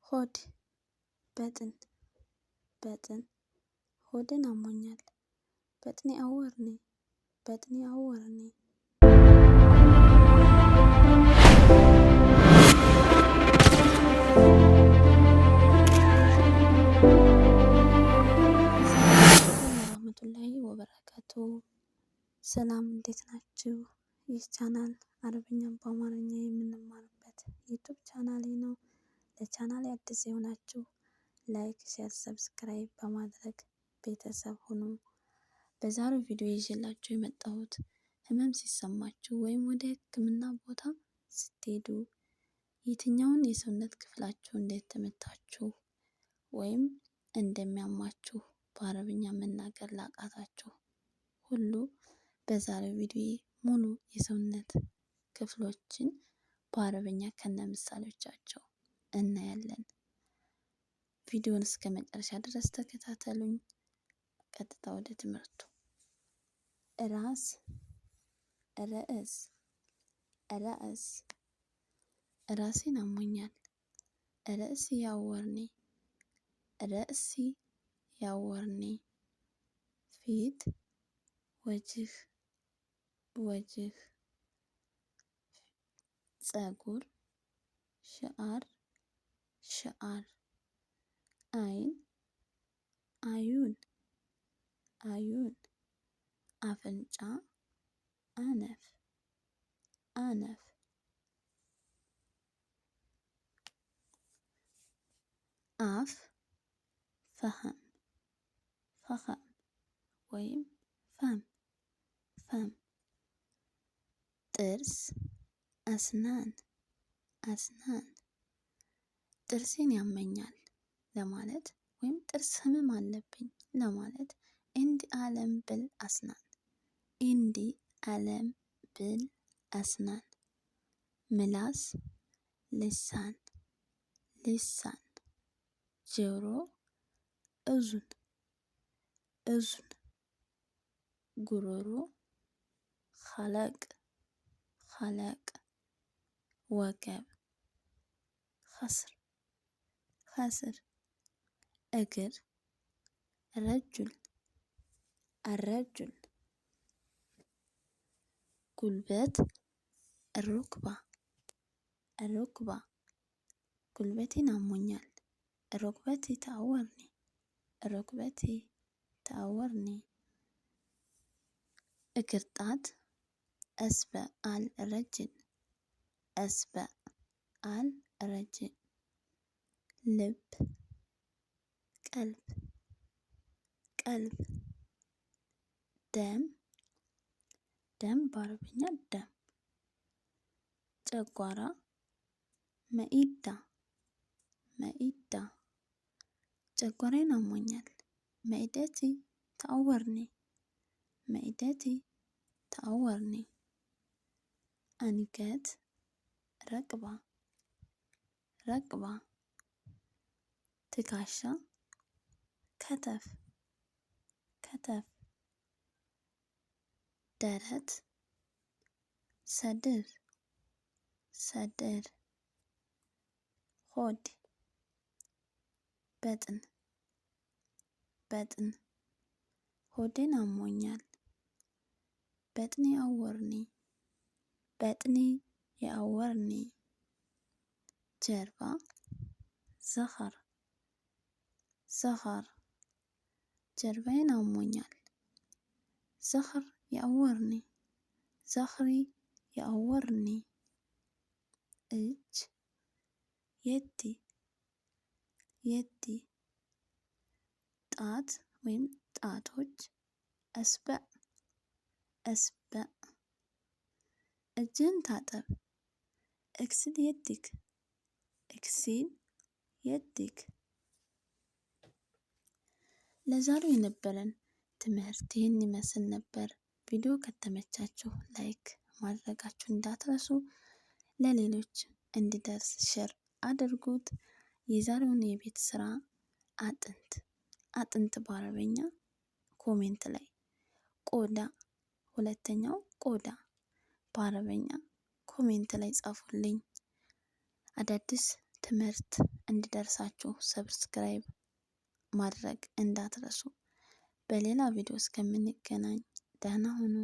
ሆድ በጥን በጥን ሆድን አሞኛል በጥኔ አወርኔ በጥኔ አወርኔ ወራህመቱላሂ ወበረካቱ። ሰላም እንዴት ናችሁ? ይህ ቻናል አረብኛን በአማርኛ የምንማርበት ዩቲዩብ ቻናሌ ነው። ለቻናሌ አዲስ የሆናችሁ ላይክ፣ ሼር፣ ሰብስክራይብ በማድረግ ቤተሰብ ሁኑ። በዛሬው ቪዲዮ ይዤላችሁ የመጣሁት ህመም ሲሰማችሁ ወይም ወደ ህክምና ቦታ ስትሄዱ የትኛውን የሰውነት ክፍላችሁ እንደተመታችሁ ወይም እንደሚያማችሁ በአረብኛ መናገር ላቃታችሁ ሁሉ በዛሬው ቪዲዮ ሙሉ የሰውነት ክፍሎችን በአረብኛ ከነ ምሳሌዎቻቸው እናያለን። ቪዲዮውን እስከ መጨረሻ ድረስ ተከታተሉኝ። ቀጥታ ወደ ትምህርቱ። ራስ፣ ርዕስ፣ ራስ ራሴን አሞኛል። ርዕሲ ያወርኒ፣ ርዕሲ ያወርኒ። ፊት፣ ወጅህ፣ ወጅህ። ፀጉር፣ ሽዓር፣ ሽዓር። አይን፣ አዩን፣ አዩን። አፍንጫ፣ አነፍ፣ አነፍ። አፍ፣ ፈኸም፣ ፈኸም ወይም ፈም፣ ፈም። ጥርስ፣ አስናን፣ አስናን። ጥርሴን ያመኛል ለማለት ወይም ጥርስ ህመም አለብኝ ለማለት እንዲ አለም ብል አስናን፣ እንዲ አለም ብል አስናን። ምላስ፣ ልሳን፣ ልሳን። ጆሮ፣ እዙን፣ እዙን። ጉሮሮ፣ ኸለቅ፣ ኸለቅ። ወገብ፣ ኸስር፣ ኸስር። እግር፣ ረጁል፣ አረጁል። ጉልበት፣ ሩክባ፣ ሩክባ። ጉልበቴን አሞኛል። ሩክበቴ ተአወርኒ፣ ሩክበቴ ተአወርኒ። እግር ጣት፣ እስበዕ አል ረጅል፣ እስበዕ አል ረጅል። ልብ፣ ቀልብ፣ ቀልብ። ደም፣ ደም በአረብኛ ደም። ጨጓራ፣ መኢዳ፣ መኢዳ። ጨጓራዬን አሞኛል። መኢደቲ ተአወርኒ፣ መኢደቲ ተአወርኒ። አንገት፣ ረቅባ፣ ረቅባ። ትከሻ፣ ከተፍ፣ ከተፍ። ደረት፣ ሰድር፣ ሰድር። ሆድ፣ በጥን፣ በጥን። ሆዴን አሞኛል። በጥኔ አወርኒ፣ በጥኔ የአወርኒ። ጀርባ፣ ዘኸር፣ ዘኸር። ጀርባዬን አሞኛል። ዘኸር የአወርኒ፣ ዘኽሪ የአወርኒ። እጅ፣ የቲ፣ የቲ። ጣት ወይም ጣቶች፣ እስበዕ፣ እስበዕ። እጅን ታጠብ። እክስል የዲክ፣ እክሲል የዲክ። ለዛሬው የነበረን ትምህርት ይህን ይመስል ነበር። ቪዲዮ ከተመቻችሁ ላይክ ማድረጋችሁ እንዳትረሱ። ለሌሎች እንዲደርስ ሼር አድርጉት። የዛሬውን የቤት ስራ አጥንት፣ አጥንት በአረበኛ ኮሜንት ላይ ቆዳ፣ ሁለተኛው ቆዳ በአረበኛ ኮሜንት ላይ ጻፉልኝ። አዳዲስ ትምህርት እንዲደርሳችሁ ሰብስክራይብ ማድረግ እንዳትረሱ። በሌላ ቪዲዮ እስከምንገናኝ ደህና ሁኑ።